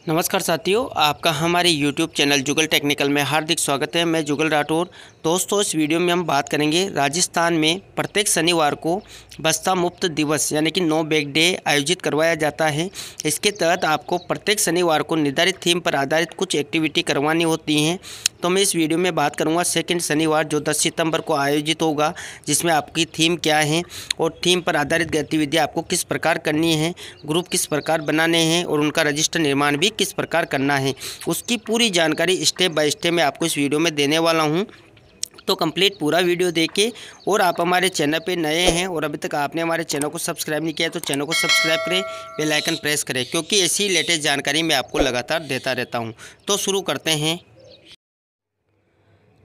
नमस्कार साथियों, आपका हमारे YouTube चैनल जुगल टेक्निकल में हार्दिक स्वागत है। मैं जुगल राठौर। दोस्तों, इस वीडियो में हम बात करेंगे राजस्थान में प्रत्येक शनिवार को बस्ता मुक्त दिवस यानी कि नो बैग डे आयोजित करवाया जाता है। इसके तहत आपको प्रत्येक शनिवार को निर्धारित थीम पर आधारित कुछ एक्टिविटी करवानी होती हैं। तो मैं इस वीडियो में बात करूंगा सेकंड शनिवार जो 10 सितंबर को आयोजित होगा, जिसमें आपकी थीम क्या है और थीम पर आधारित गतिविधियाँ आपको किस प्रकार करनी है, ग्रुप किस प्रकार बनाने हैं और उनका रजिस्टर निर्माण भी किस प्रकार करना है, उसकी पूरी जानकारी स्टेप बाय स्टेप मैं आपको इस वीडियो में देने वाला हूं। तो कंप्लीट पूरा वीडियो देखिए। और आप हमारे चैनल पे नए हैं और अभी तक आपने हमारे चैनल को सब्सक्राइब नहीं किया तो चैनल को सब्सक्राइब करें, बेल आइकन प्रेस करें, क्योंकि ऐसी लेटेस्ट जानकारी मैं आपको लगातार देता रहता हूं। तो शुरू करते हैं।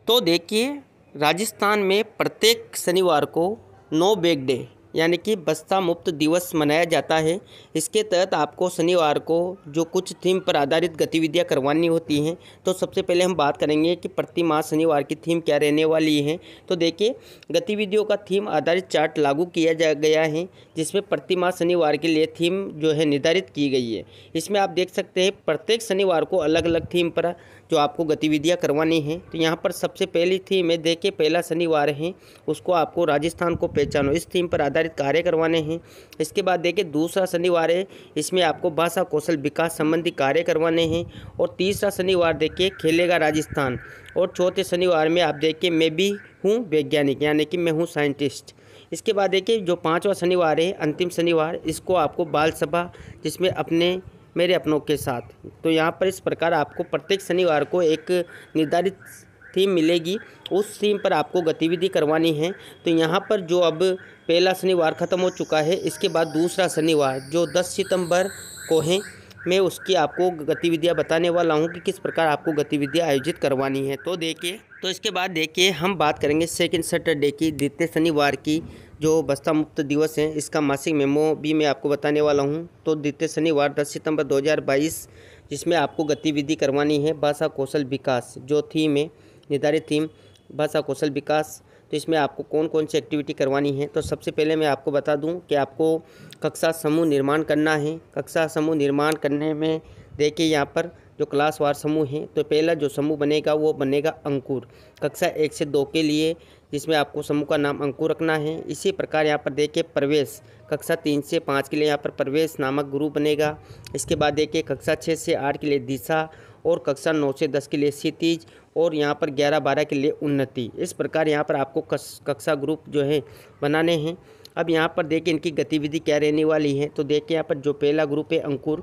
तो देखिए, राजस्थान में प्रत्येक शनिवार को नो बैग डे यानी कि बस्ता मुक्त दिवस मनाया जाता है। इसके तहत आपको शनिवार को जो कुछ थीम पर आधारित गतिविधियां करवानी होती हैं। तो सबसे पहले हम बात करेंगे कि प्रति माह शनिवार की थीम क्या रहने वाली है। तो देखिए, गतिविधियों का थीम आधारित चार्ट लागू किया गया है, जिसमें प्रति माह शनिवार के लिए थीम जो है निर्धारित की गई है। इसमें आप देख सकते हैं प्रत्येक शनिवार को अलग अलग थीम पर जो आपको गतिविधियां करवानी हैं। तो यहाँ पर सबसे पहली थीम है, देखिए पहला शनिवार है, उसको आपको राजस्थान को पहचानो, इस थीम पर आधारित कार्य करवाने हैं। इसके बाद देखिए दूसरा शनिवार है, इसमें आपको भाषा कौशल विकास संबंधी कार्य करवाने हैं। और तीसरा शनिवार देखिए खेलेगा राजस्थान। और चौथे शनिवार में आप देखिए मैं भी हूँ वैज्ञानिक यानी कि मैं हूँ साइंटिस्ट। इसके बाद देखिए जो पाँचवा शनिवार है, अंतिम शनिवार, इसको आपको बाल सभा, जिसमें मेरे अपनों के साथ। तो यहाँ पर इस प्रकार आपको प्रत्येक शनिवार को एक निर्धारित थीम मिलेगी, उस थीम पर आपको गतिविधि करवानी है। तो यहाँ पर जो अब पहला शनिवार ख़त्म हो चुका है, इसके बाद दूसरा शनिवार जो 10 सितंबर को है, मैं उसकी आपको गतिविधियाँ बताने वाला हूँ कि किस प्रकार आपको गतिविधियाँ आयोजित करवानी है। तो देखिए, तो इसके बाद देखिए हम बात करेंगे सेकंड सैटरडे की, द्वितीय शनिवार की जो बस्ता मुक्त दिवस है, इसका मासिक मेमो भी मैं आपको बताने वाला हूँ। तो द्वितीय शनिवार 10 सितंबर 2022, जिसमें आपको गतिविधि करवानी है भाषा कौशल विकास, जो थीम है निर्धारित थीम भाषा कौशल विकास। तो इसमें आपको कौन कौन सी एक्टिविटी करवानी है। तो सबसे पहले मैं आपको बता दूं कि आपको कक्षा समूह निर्माण करना है। कक्षा समूह निर्माण करने में देखिए यहाँ पर जो क्लास वार समूह है, तो पहला जो समूह बनेगा वो बनेगा अंकुर, कक्षा 1 से 2 के लिए, जिसमें आपको समूह का नाम अंकुर रखना है। इसी प्रकार यहाँ पर देखिए प्रवेश, कक्षा 3 से 5 के लिए यहाँ पर प्रवेश नामक ग्रुप बनेगा। इसके बाद देखिए कक्षा 6 से 8 के लिए दिशा, और कक्षा 9 से 10 के लिए क्षितिज, और यहाँ पर 11-12 के लिए उन्नति। इस प्रकार यहाँ पर आपको कक्षा ग्रुप जो है बनाने हैं। अब यहाँ पर देखिए इनकी गतिविधि क्या रहने वाली है। तो देखिए यहाँ पर जो पहला ग्रुप है अंकुर,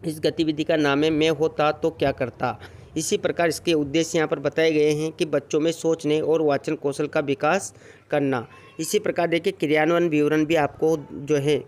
इस गतिविधि का नाम है मैं होता तो क्या करता। इसी प्रकार इसके उद्देश्य यहाँ पर बताए गए हैं कि बच्चों में सोचने और वाचन कौशल का विकास करना। इसी प्रकार देखिए क्रियान्वयन विवरण भी आपको जो है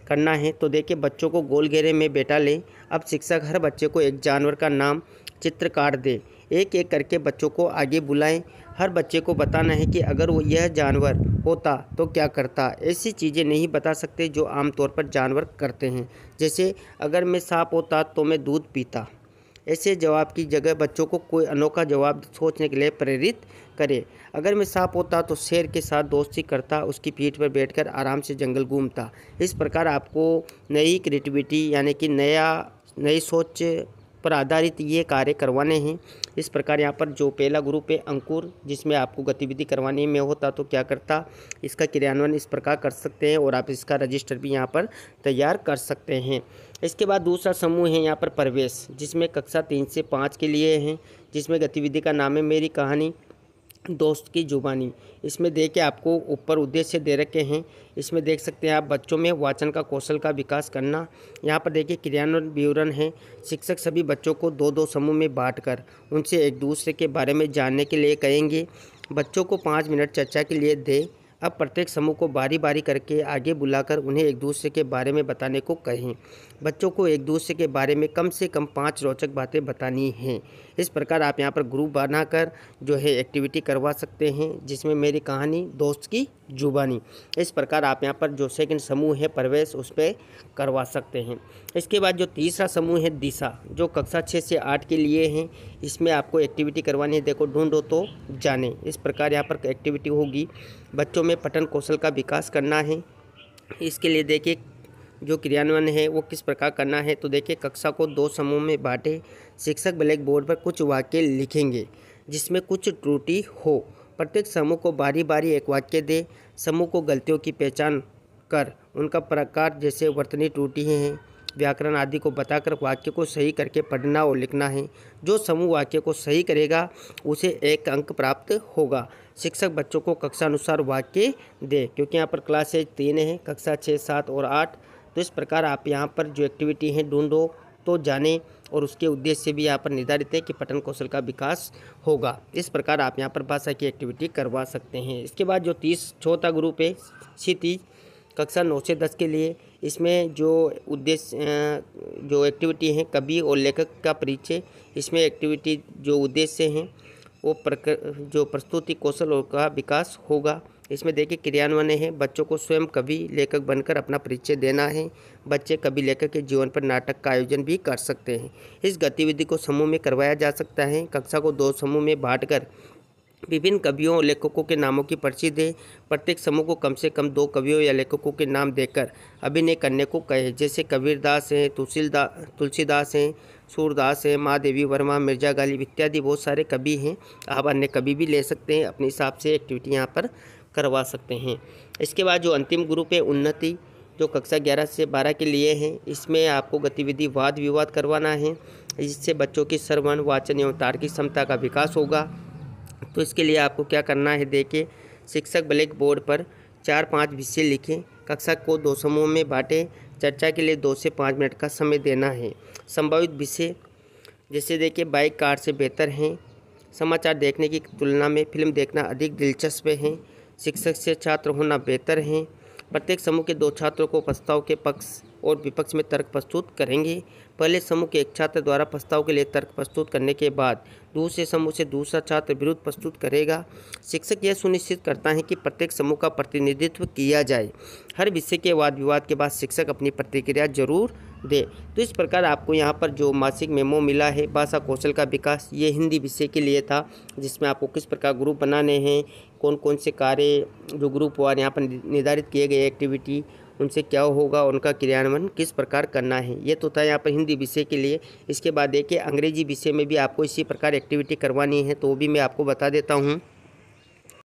करना है। तो देखिए बच्चों को गोल घेरे में बैठा लें। अब शिक्षक हर बच्चे को एक जानवर का नाम चित्र काट दे, एक एक करके बच्चों को आगे बुलाएं। हर बच्चे को बताना है कि अगर वो यह जानवर होता तो क्या करता। ऐसी चीज़ें नहीं बता सकते जो आमतौर पर जानवर करते हैं, जैसे अगर मैं सांप होता तो मैं दूध पीता। ऐसे जवाब की जगह बच्चों को कोई अनोखा जवाब सोचने के लिए प्रेरित करें। अगर मैं सांप होता तो शेर के साथ दोस्ती करता, उसकी पीठ पर बैठकर आराम से जंगल घूमता। इस प्रकार आपको नई क्रिएटिविटी यानी कि नई सोच पर आधारित ये कार्य करवाने हैं। इस प्रकार यहाँ पर जो पहला ग्रुप है अंकुर, जिसमें आपको गतिविधि करवानी है मैं होता तो क्या करता, इसका क्रियान्वयन इस प्रकार कर सकते हैं और आप इसका रजिस्टर भी यहाँ पर तैयार कर सकते हैं। इसके बाद दूसरा समूह है यहाँ पर प्रवेश, जिसमें कक्षा 3 से 5 के लिए हैं, जिसमें गतिविधि का नाम है मेरी कहानी दोस्त की जुबानी। इसमें देखिए आपको ऊपर उद्देश्य दे रखे हैं। इसमें देख सकते हैं आप बच्चों में वाचन का कौशल का विकास करना। यहाँ पर देखिए क्रियान्वयन विवरण है। शिक्षक सभी बच्चों को 2-2 समूह में बांटकर उनसे एक दूसरे के बारे में जानने के लिए कहेंगे। बच्चों को 5 मिनट चर्चा के लिए दें। अब प्रत्येक समूह को बारी बारी करके आगे बुलाकर उन्हें एक दूसरे के बारे में बताने को कहें। बच्चों को एक दूसरे के बारे में कम से कम 5 रोचक बातें बतानी हैं। इस प्रकार आप यहाँ पर ग्रुप बनाकर जो है एक्टिविटी करवा सकते हैं, जिसमें मेरी कहानी दोस्त की जुबानी। इस प्रकार आप यहाँ पर जो सेकंड समूह है प्रवेश, उस पर करवा सकते हैं। इसके बाद जो तीसरा समूह है दिशा, जो कक्षा 6 से 8 के लिए हैं, इसमें आपको एक्टिविटी करवानी है। देखो ढूंढो तो जाने। इस प्रकार यहाँ पर एक्टिविटी होगी। बच्चों में पठन कौशल का विकास करना है। इसके लिए देखिए जो क्रियान्वयन है वो किस प्रकार करना है। तो देखिए, कक्षा को 2 समूह में बांटे। शिक्षक ब्लैक बोर्ड पर कुछ वाक्य लिखेंगे जिसमें कुछ त्रुटि हो। प्रत्येक समूह को बारी बारी एक वाक्य दे। समूह को गलतियों की पहचान कर उनका प्रकार जैसे वर्तनी त्रुटि हैं, व्याकरण आदि को बताकर वाक्य को सही करके पढ़ना और लिखना है। जो समूह वाक्य को सही करेगा उसे 1 अंक प्राप्त होगा। शिक्षक बच्चों को कक्षा अनुसार वाक्य दे, क्योंकि यहाँ पर क्लास एज 3 है, कक्षा 6, 7 और 8। तो इस प्रकार आप यहाँ पर जो एक्टिविटी है ढूंढो तो जाने, और उसके उद्देश्य से भी यहाँ पर निर्धारित है कि पठन कौशल का विकास होगा। इस प्रकार आप यहाँ पर भाषा की एक्टिविटी करवा सकते हैं। इसके बाद जो 34वां ग्रुप है क्षितिज, कक्षा 9 से 10 के लिए। इसमें जो उद्देश्य जो एक्टिविटी है कवि और लेखक का परिचय। इसमें एक्टिविटी जो उद्देश्य हैं वो जो प्रस्तुति कौशल का विकास होगा। इसमें देखिए क्रियान्वयन है, बच्चों को स्वयं कवि लेखक बनकर अपना परिचय देना है। बच्चे कवि लेखक के जीवन पर नाटक का आयोजन भी कर सकते हैं। इस गतिविधि को समूह में करवाया जा सकता है। कक्षा को 2 समूह में बांटकर विभिन्न कवियों और लेखकों के नामों की पर्ची दे। प्रत्येक समूह को कम से कम 2 कवियों या लेखकों के नाम देकर अभिनय करने को कहे, जैसे कबीरदास हैं, तुलसीदास हैं, सूरदास हैं, महादेवी वर्मा, मिर्जा गालिब इत्यादि बहुत सारे कवि हैं। आप अन्य कवि भी ले सकते हैं, अपने हिसाब से एक्टिविटी यहाँ पर करवा सकते हैं। इसके बाद जो अंतिम ग्रुप है उन्नति, जो कक्षा 11 से 12 के लिए है। इसमें आपको गतिविधि वाद विवाद करवाना है, जिससे बच्चों की श्रवण, वाचन एवं तार्किक क्षमता का विकास होगा। तो इसके लिए आपको क्या करना है, देखिए, शिक्षक ब्लैक बोर्ड पर 4-5 विषय लिखें। कक्षा को 2 समूह में बांटें। चर्चा के लिए 2 से 5 मिनट का समय देना है। संभावित विषय जैसे देखिए, बाइक कार से बेहतर हैं, समाचार देखने की तुलना में फिल्म देखना अधिक दिलचस्प है, शिक्षक से छात्र होना बेहतर है। प्रत्येक समूह के 2 छात्रों को प्रस्ताव के पक्ष और विपक्ष में तर्क प्रस्तुत करेंगे। पहले समूह के एक छात्र द्वारा प्रस्ताव के लिए तर्क प्रस्तुत करने के बाद दूसरे समूह से दूसरा छात्र विरोध प्रस्तुत करेगा। शिक्षक यह सुनिश्चित करता है कि प्रत्येक समूह का प्रतिनिधित्व किया जाए। हर विषय के वाद विवाद के बाद शिक्षक अपनी प्रतिक्रिया जरूर दे। तो इस प्रकार आपको यहाँ पर जो मासिक मेमो मिला है भाषा कौशल का विकास, ये हिंदी विषय के लिए था, जिसमें आपको किस प्रकार ग्रुप बनाने हैं, कौन कौन से कार्य जो ग्रुप वार यहाँ पर निर्धारित किए गए एक्टिविटी उनसे क्या होगा, उनका क्रियान्वयन किस प्रकार करना है। ये तो था यहाँ पर हिंदी विषय के लिए। इसके बाद देखिए अंग्रेजी विषय में भी आपको इसी प्रकार एक्टिविटी करवानी है, तो वो भी मैं आपको बता देता हूँ।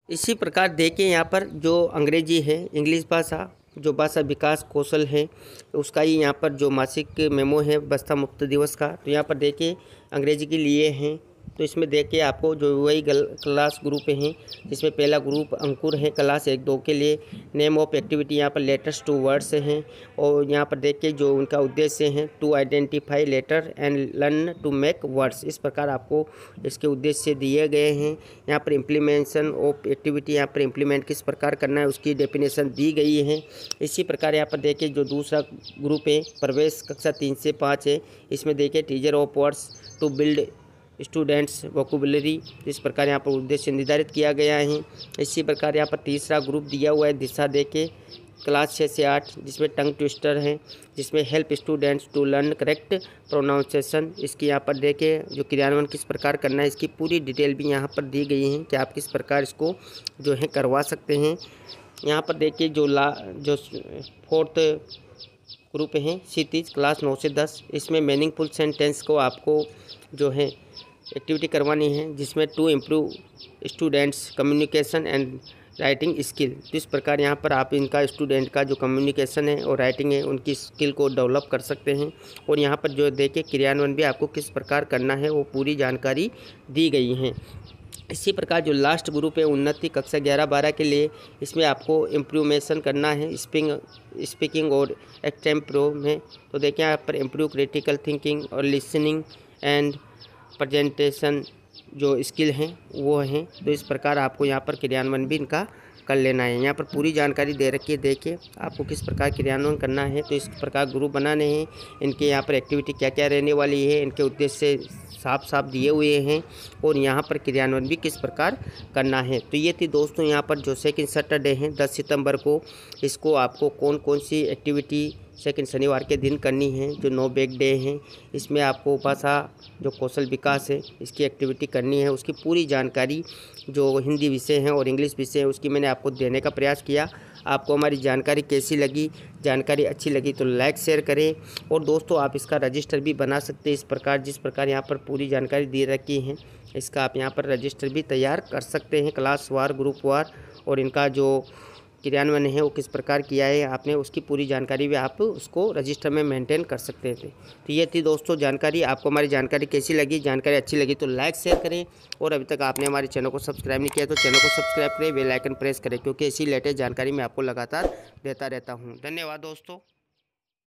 इसी प्रकार देखिए यहाँ पर जो अंग्रेजी है, इंग्लिश भाषा, जो भाषा विकास कौशल है, उसका ही यहाँ पर जो मासिक मेमो है बस्ता मुक्त दिवस का, तो यहाँ पर देखिए अंग्रेजी के लिए हैं। तो इसमें देखिए आपको जो वही क्लास ग्रुप हैं, जिसमें पहला ग्रुप अंकुर है क्लास 1-2 के लिए। नेम ऑफ एक्टिविटी यहाँ पर लेटर्स टू वर्ड्स हैं, और यहाँ पर देखिए जो उनका उद्देश्य है to identify letter and learn to make words. इस प्रकार आपको इसके उद्देश्य दिए गए हैं। यहाँ पर इम्प्लीमेंटेशन ऑफ एक्टिविटी, यहाँ पर इम्प्लीमेंट किस प्रकार करना है उसकी डेफिनेशन दी गई है। इसी प्रकार यहाँ पर देखिए जो दूसरा ग्रुप है प्रवेश कक्षा 3 से 5 है, इसमें देखिए teacher of words to build students vocabulary, इस प्रकार यहाँ पर उद्देश्य निर्धारित किया गया है। इसी प्रकार यहाँ पर तीसरा ग्रुप दिया हुआ है दिशा देके क्लास 6 से 8, जिसमें टंग ट्विस्टर है, जिसमें help students to learn correct pronunciation. इसकी यहाँ पर देखिए जो क्रियान्वयन किस प्रकार करना है इसकी पूरी डिटेल भी यहाँ पर दी गई है कि आप किस प्रकार इसको जो है करवा सकते हैं। यहाँ पर देखिए जो 4th ग्रुप है क्षितिज क्लास 9 से 10, इसमें मीनिंगफुल सेंटेंस को आपको जो है एक्टिविटी करवानी है, जिसमें to improve students communication and writing skill. तो इस प्रकार यहाँ पर आप इनका स्टूडेंट का जो कम्युनिकेशन है और राइटिंग है उनकी स्किल को डेवलप कर सकते हैं। और यहाँ पर जो देखिए क्रियान्वयन भी आपको किस प्रकार करना है वो पूरी जानकारी दी गई है। इसी प्रकार जो लास्ट ग्रुप है उन्नति कक्षा 11-12 के लिए, इसमें आपको इम्प्रूवमेशन करना है स्पीकिंग और एक्टेम्प्रो में। तो देखिए यहाँ पर इम्प्रूव क्रिटिकल थिंकिंग और लिसनिंग एंड प्रेजेंटेशन जो स्किल हैं वो हैं। तो इस प्रकार आपको यहाँ पर क्रियान्वयन भी इनका कर लेना है। यहाँ पर पूरी जानकारी दे रखी है, देखिए आपको किस प्रकार क्रियान्वयन करना है। तो इस प्रकार ग्रुप बनाने हैं, इनके यहाँ पर एक्टिविटी क्या क्या रहने वाली है, इनके उद्देश्य साफ साफ दिए हुए हैं, और यहाँ पर क्रियान्वयन भी किस प्रकार करना है। तो ये थी दोस्तों यहाँ पर जो सेकंड सैटरडे है 10 सितंबर को, इसको आपको कौन कौन सी एक्टिविटी सेकंड शनिवार के दिन करनी है, जो 9 बैग डे हैं, इसमें आपको भाषा जो कौशल विकास है इसकी एक्टिविटी करनी है। उसकी पूरी जानकारी जो हिंदी विषय है और इंग्लिश विषय है उसकी मैंने आपको देने का प्रयास किया। आपको हमारी जानकारी कैसी लगी, जानकारी अच्छी लगी तो लाइक शेयर करें। और दोस्तों आप इसका रजिस्टर भी बना सकते हैं इस प्रकार, जिस प्रकार यहाँ पर पूरी जानकारी दे रखी है इसका आप यहाँ पर रजिस्टर भी तैयार कर सकते हैं, क्लास वार, ग्रुप वार, और इनका जो क्रियान्वयन है वो किस प्रकार किया है आपने, उसकी पूरी जानकारी भी आप उसको रजिस्टर में मेंटेन कर सकते थे। तो ये थी दोस्तों जानकारी। आपको हमारी जानकारी कैसी लगी, जानकारी अच्छी लगी तो लाइक शेयर करें, और अभी तक आपने हमारे चैनल को सब्सक्राइब नहीं किया तो चैनल को सब्सक्राइब करें, बेल आइकन प्रेस करें, क्योंकि इसी लेटेस्ट जानकारी मैं आपको लगातार देता रहता हूँ। धन्यवाद दोस्तों।